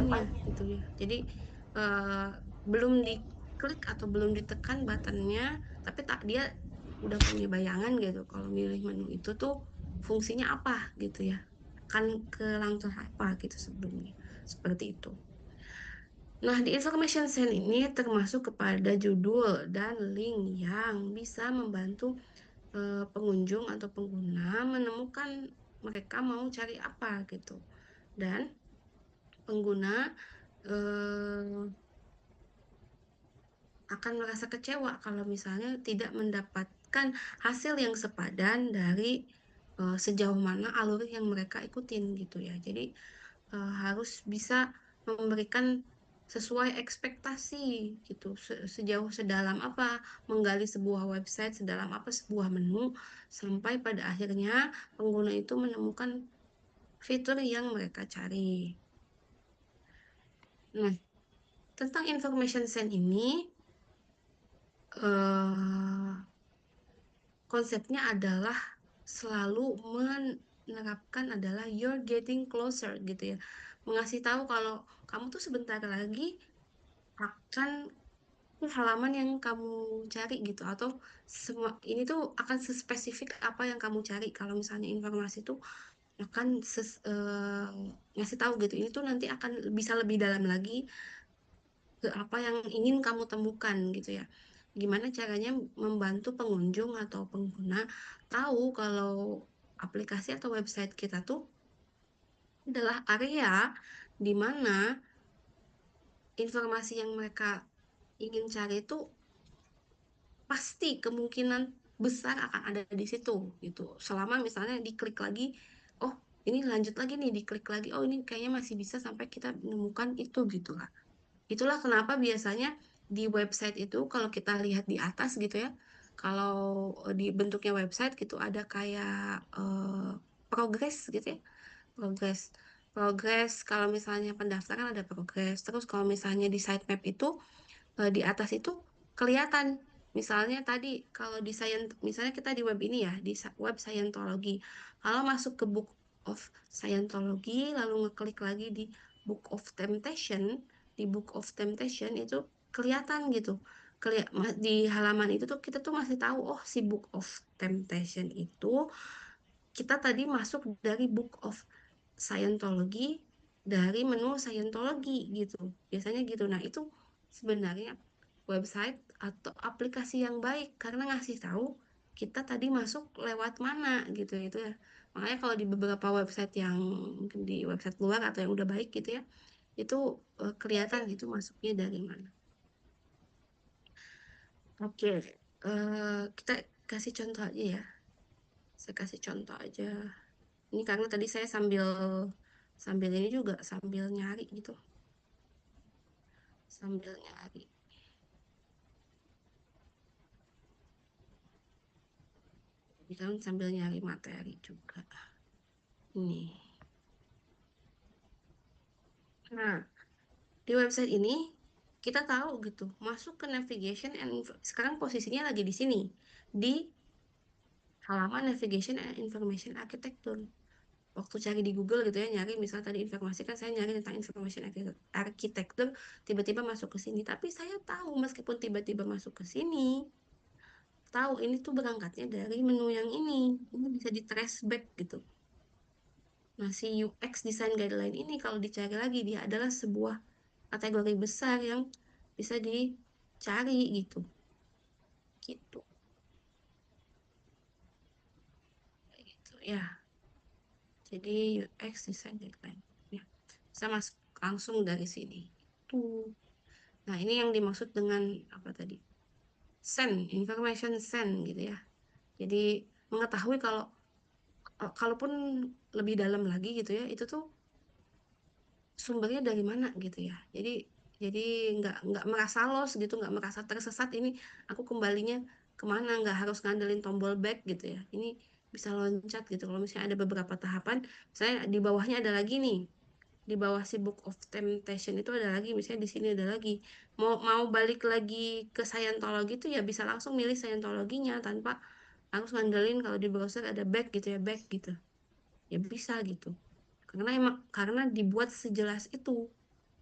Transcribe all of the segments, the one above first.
buttonnya gitu ya. Jadi eh, belum diklik atau belum ditekan buttonnya, tapi tak dia udah punya bayangan gitu. Kalau milih menu itu tuh fungsinya apa gitu ya. Akan ke langkah apa gitu sebelumnya. Seperti itu. Nah, di information cell ini termasuk kepada judul dan link yang bisa membantu pengunjung atau pengguna menemukan mereka mau cari apa gitu. Dan pengguna eh, akan merasa kecewa kalau misalnya tidak mendapatkan hasil yang sepadan dari sejauh mana alur yang mereka ikutin gitu ya. Jadi harus bisa memberikan sesuai ekspektasi gitu. Sejauh sedalam apa menggali sebuah website, sedalam apa sebuah menu sampai pada akhirnya pengguna itu menemukan fitur yang mereka cari. Nah, tentang information send ini eh konsepnya adalah selalu menerapkan adalah you're getting closer gitu ya. Mengasih tahu kalau kamu tuh sebentar lagi akan ke halaman yang kamu cari gitu atau semua ini tuh akan sespesifik apa yang kamu cari. Kalau misalnya informasi itu akan ngasih tahu gitu. Ini tuh nanti akan bisa lebih dalam lagi ke apa yang ingin kamu temukan gitu ya. Gimana caranya membantu pengunjung atau pengguna tahu kalau aplikasi atau website kita tuh adalah area di mana informasi yang mereka ingin cari itu pasti kemungkinan besar akan ada di situ gitu. Selama misalnya diklik lagi, oh ini lanjut lagi nih, diklik lagi, oh ini kayaknya masih bisa sampai kita menemukan itu gitu lah. Itulah kenapa biasanya di website itu kalau kita lihat di atas gitu ya, kalau di bentuknya website gitu ada kayak progres gitu ya, progres. Progres kalau misalnya pendaftaran ada progres. Terus kalau misalnya di sitemap itu di atas itu kelihatan. Misalnya tadi kalau di misalnya kita di web ini ya, di web Scientology. Kalau masuk ke Book of Scientology, lalu ngeklik lagi di Book of Temptation, di Book of Temptation itu kelihatan gitu. Di halaman itu tuh kita tuh masih tahu, oh si Book of Temptation itu kita tadi masuk dari Book of Scientology dari menu Scientology gitu. Biasanya gitu. Nah, itu sebenarnya website atau aplikasi yang baik karena ngasih tahu kita tadi masuk lewat mana gitu itu ya. Makanya kalau di beberapa website yang mungkin di website luar atau yang udah baik gitu ya, itu kelihatan itu masuknya dari mana. Oke, kita kasih contoh aja ya. Saya kasih contoh aja. Ini karena tadi saya sambil sambil ini juga sambil nyari gitu, sambil nyari. Jadi kan sambil nyari materi juga. Ini. Nah, di website ini kita tahu gitu, masuk ke navigation and sekarang posisinya lagi di sini, di halaman navigation and information architecture. Waktu cari di Google gitu ya, nyari misal tadi informasi kan saya nyari tentang information architecture, tiba-tiba masuk ke sini. Tapi saya tahu meskipun tiba-tiba masuk ke sini, tahu ini tuh berangkatnya dari menu yang ini bisa di trace back gitu. Nah, si UX Design Guideline ini kalau dicari lagi dia adalah sebuah kategori besar yang bisa dicari gitu. Gitu. Kayak gitu ya. Jadi UX Design Guideline. Ya. Saya masuk langsung dari sini. Tuh. Nah, ini yang dimaksud dengan apa tadi? Send, information send gitu ya. Jadi mengetahui kalau kalaupun lebih dalam lagi gitu ya, itu tuh sumbernya dari mana gitu ya. Jadi nggak merasa lost gitu, nggak merasa tersesat. Ini aku kembalinya kemana? Nggak harus ngandelin tombol back gitu ya. Ini bisa loncat gitu. Kalau misalnya ada beberapa tahapan, saya di bawahnya ada lagi nih. Di bawah si Book of Temptation itu ada lagi, misalnya di sini ada lagi. Mau balik lagi ke Scientology itu ya bisa langsung milih Scientology-nya tanpa harus ngandelin kalau di browser ada back gitu ya, back gitu. Ya bisa gitu. Karena emang karena dibuat sejelas itu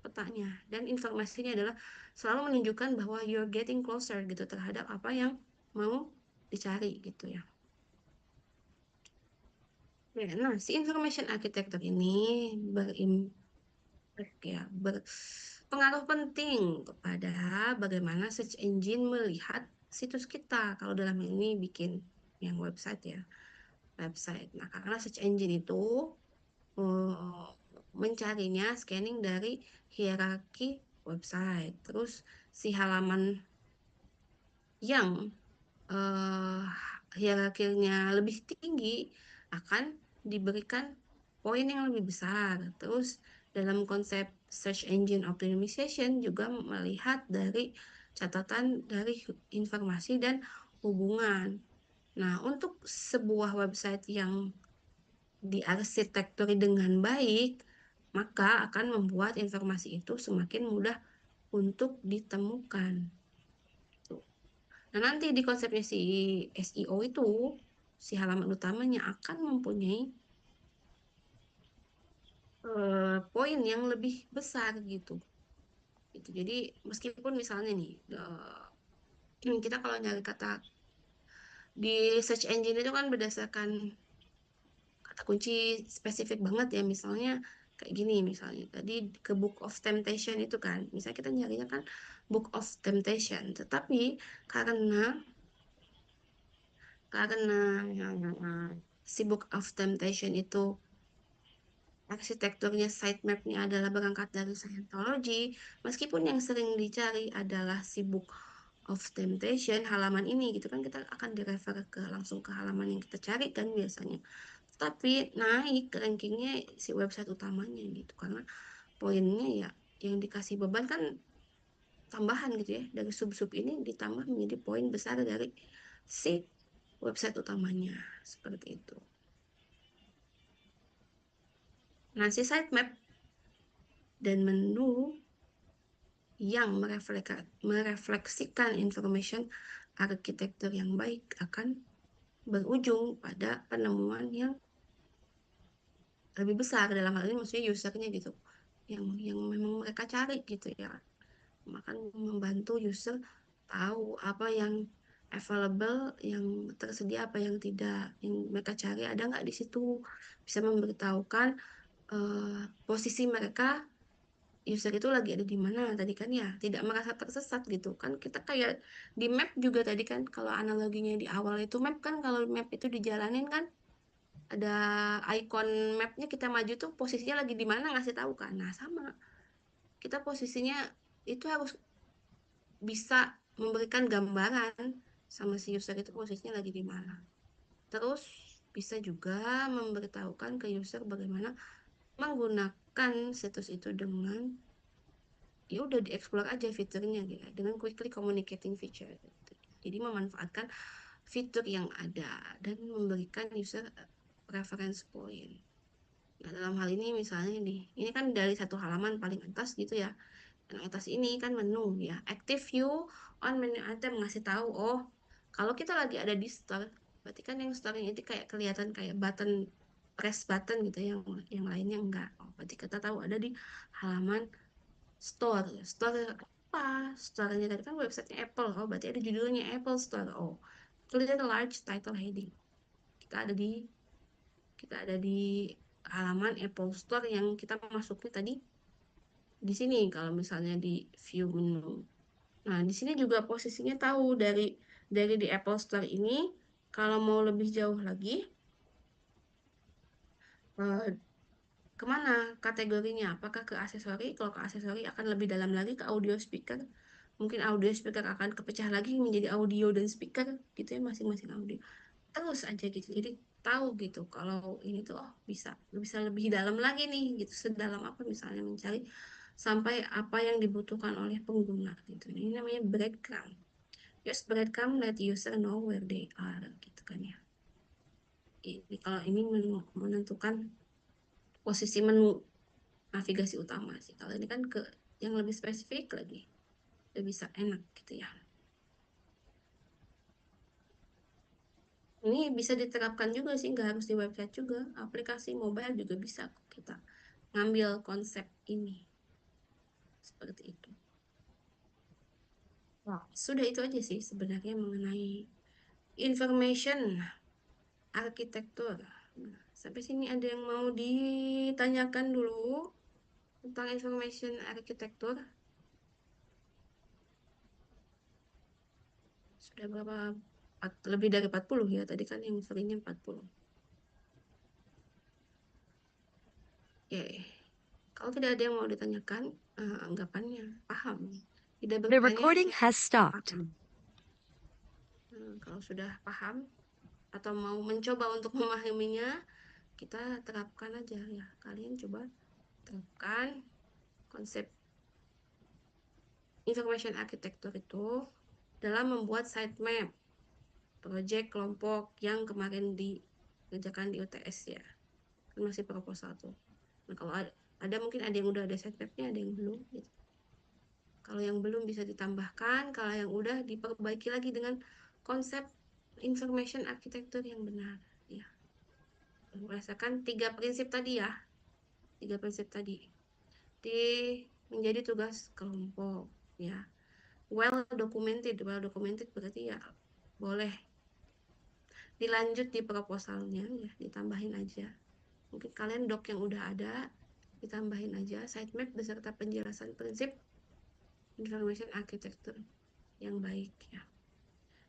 petanya. Dan informasinya adalah selalu menunjukkan bahwa you're getting closer gitu terhadap apa yang mau dicari gitu ya. Ya, nah, si information architecture ini berpengaruh penting kepada bagaimana search engine melihat situs kita. Kalau dalam ini bikin yang website ya, website. Nah, karena search engine itu eh, mencarinya scanning dari hierarki website. Terus si halaman yang eh, hierarkinya lebih tinggi akan diberikan poin yang lebih besar. Terus dalam konsep search engine optimization juga melihat dari catatan dari informasi dan hubungan. Nah, untuk sebuah website yang diarsitektur dengan baik, maka akan membuat informasi itu semakin mudah untuk ditemukan. Tuh. Nah, nanti di konsepnya si SEO itu, si halaman utamanya akan mempunyai poin yang lebih besar gitu. Gitu. Jadi meskipun misalnya nih, kita kalau nyari kata di search engine itu kan berdasarkan kata kunci spesifik banget ya, misalnya kayak gini, misalnya tadi ke Book of Temptation itu kan, misalnya kita nyarinya kan Book of Temptation, tetapi karena karena si Book of Temptation itu arsitekturnya sitemapnya adalah berangkat dari Scientology, meskipun yang sering dicari adalah si Book of Temptation, halaman ini gitu kan, kita akan direfer ke langsung ke halaman yang kita cari kan biasanya. Tapi naik rankingnya si website utamanya gitu, karena poinnya ya yang dikasih beban kan tambahan gitu ya, dari sub-sub ini ditambah menjadi poin besar dari si website utamanya, seperti itu. Nah, si sitemap dan menu yang merefleksikan information arsitektur yang baik akan berujung pada penemuan yang lebih besar, dalam hal ini maksudnya usernya gitu, yang memang mereka cari gitu ya, akan membantu user tahu apa yang available, yang tersedia, apa yang tidak, yang mereka cari ada nggak di situ, bisa memberitahukan eh, posisi mereka, user itu lagi ada di mana tadi kan ya, tidak merasa tersesat gitu kan. Kita kayak di map juga tadi kan, kalau analoginya di awal itu map kan, kalau map itu dijalanin kan ada icon mapnya, kita maju tuh posisinya lagi di mana ngasih tahu kan. Nah, sama, kita posisinya itu harus bisa memberikan gambaran sama si user itu posisinya lagi di mana. Terus bisa juga memberitahukan ke user bagaimana menggunakan situs itu dengan, ya udah dieksplor aja fiturnya gitu, dengan quickly communicating feature gitu. Jadi memanfaatkan fitur yang ada dan memberikan user reference point. Nah, dalam hal ini misalnya nih, ini kan dari satu halaman paling atas gitu ya. Dan atas ini kan menu ya. Active view on menu item ngasih tahu, oh, kalau kita lagi ada di store, berarti kan yang store itu kayak kelihatan kayak button, press button gitu, yang lainnya enggak. Oh, berarti kita tahu ada di halaman store. Store apa? Store-nya tadi kan websitenya Apple. Oh, berarti ada judulnya Apple Store. Oh, clear large title heading. Kita ada di kita ada di halaman Apple Store yang kita masukin tadi di sini, kalau misalnya di view menu. Nah, di sini juga posisinya tahu dari di Apple Store ini, kalau mau lebih jauh lagi, eh, kemana kategorinya? Apakah ke aksesori? Kalau ke aksesori akan lebih dalam lagi ke audio speaker. Mungkin audio speaker akan kepecah lagi menjadi audio dan speaker gitu ya, masing-masing audio. Terus aja gitu. Jadi tahu gitu kalau ini tuh, oh, bisa lebih dalam lagi nih gitu. Sedalam apa misalnya mencari sampai apa yang dibutuhkan oleh pengguna gitu. Ini namanya breadcrumb. Use breadcrumb, let user know where they are gitu kan ya. Ini kalau ini menentukan posisi menu navigasi utama sih. Kalau ini kan ke yang lebih spesifik lagi, lebih bisa enak gitu ya. Ini bisa diterapkan juga sih, nggak harus di website juga. Aplikasi mobile juga bisa kok kita ngambil konsep ini. seperti itu. Wah, sudah itu aja sih sebenarnya mengenai information arsitektur. Nah, sampai sini ada yang mau ditanyakan dulu tentang information arsitektur? Sudah berapa? Lebih dari 40 ya. Tadi kan yang seringnya 40. Oke. Kalau tidak ada yang mau ditanyakan, anggapannya paham. Tidak The bertanya, recording saya has stopped. paham. Kalau sudah paham atau mau mencoba untuk memahaminya, kita terapkan aja ya. Kalian coba terapkan konsep information architecture itu dalam membuat sitemap proyek kelompok yang kemarin dikerjakan di UTS ya. Kan masih proposal tuh. Nah, kalau ada mungkin ada yang udah ada sitemapnya, ada yang belum gitu. Kalau yang belum bisa ditambahkan, kalau yang udah diperbaiki lagi dengan konsep information architecture yang benar ya. Berdasarkan 3 prinsip tadi ya. 3 prinsip tadi. Di menjadi tugas kelompok ya. Well documented berarti ya boleh dilanjut di proposalnya ya, ditambahin aja. Mungkin kalian doc yang udah ada ditambahin aja sitemap beserta penjelasan prinsip information architecture yang baik ya.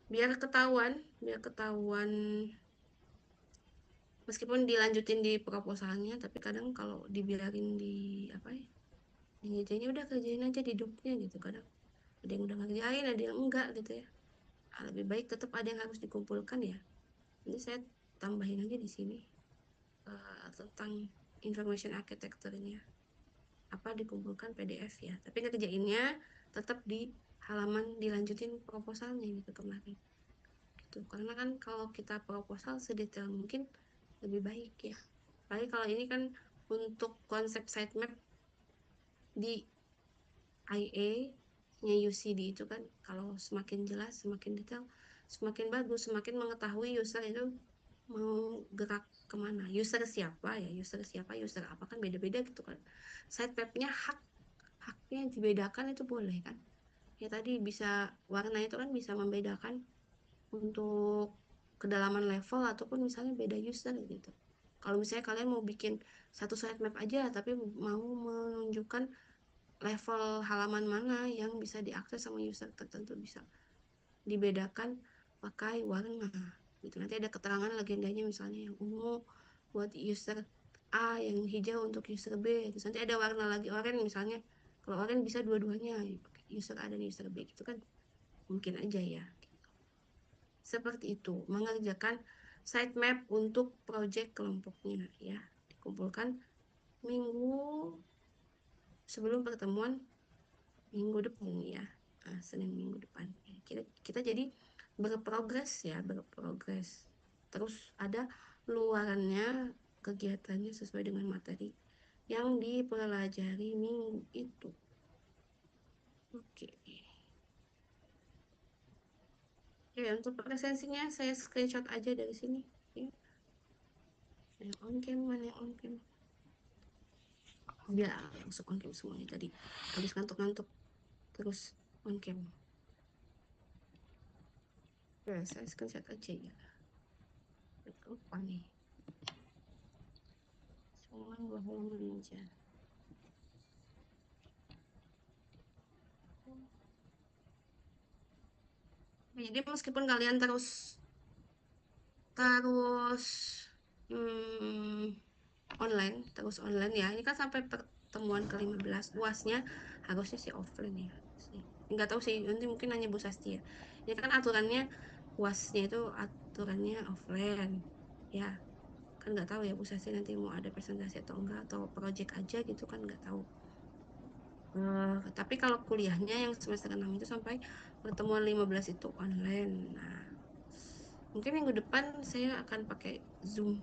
Biar ketahuan meskipun dilanjutin di proposalnya, tapi kadang kalau dibiarin di apa ya, ini udah kerjain aja di docnya gitu. Kadang ada yang udah ngerjain, ada yang enggak gitu ya. Lebih baik tetap ada yang harus dikumpulkan ya. Ini saya tambahin aja di sini tentang information architecture-nya. Apa dikumpulkan PDF ya. Tapi ngerjainnya tetap di halaman dilanjutin proposalnya gitu kemarin. Gitu. Karena kan kalau kita proposal sedetail mungkin lebih baik ya. Apalagi kalau ini kan untuk konsep sitemap di IA-nya UCD itu kan kalau semakin jelas, semakin detail, semakin bagus, semakin mengetahui user itu mau gerak kemana, user apa kan beda-beda gitu kan. Sitemapnya haknya dibedakan itu boleh kan. Ya tadi bisa warna itu kan bisa membedakan untuk kedalaman level ataupun misalnya beda user gitu. Kalau misalnya kalian mau bikin satu sitemap aja tapi mau menunjukkan level halaman mana yang bisa diakses sama user tertentu, bisa dibedakan pakai warna gitu. Nanti ada keterangan legendanya misalnya yang ungu buat user A, yang hijau untuk user B. Terus nanti ada warna lagi oranye misalnya. Kalau oranye bisa dua-duanya, user A dan user B gitu kan. Mungkin aja ya. Seperti itu, mengerjakan sitemap untuk project kelompoknya ya. Dikumpulkan minggu sebelum pertemuan minggu depan ya. Senin minggu depan. Kita jadi berprogres. Terus ada luarannya, kegiatannya sesuai dengan materi yang dipelajari minggu itu. Oke. Ya, untuk presensinya saya screenshot aja dari sini. Ya. Yang on cam, mana yang on cam? Biar langsung on cam semuanya tadi. Habis ngantuk-ngantuk terus on cam. Ya, saya screenshot aja ya. Lupa nih. Cuma 2 halaman aja. Jadi meskipun kalian terus terus hmm, online ya. Ini kan sampai pertemuan ke-15. UASnya harusnya sih offline ya. Enggak tahu sih, nanti mungkin nanya Bu Sasti ya. Ini kan aturannya UASnya itu aturannya offline. Ya, kan nggak tahu ya Bu Sasti nanti mau ada presentasi atau enggak atau project aja gitu kan nggak tahu. Tapi kalau kuliahnya yang semester 6 itu sampai pertemuan 15 itu online. Nah, mungkin minggu depan saya akan pakai Zoom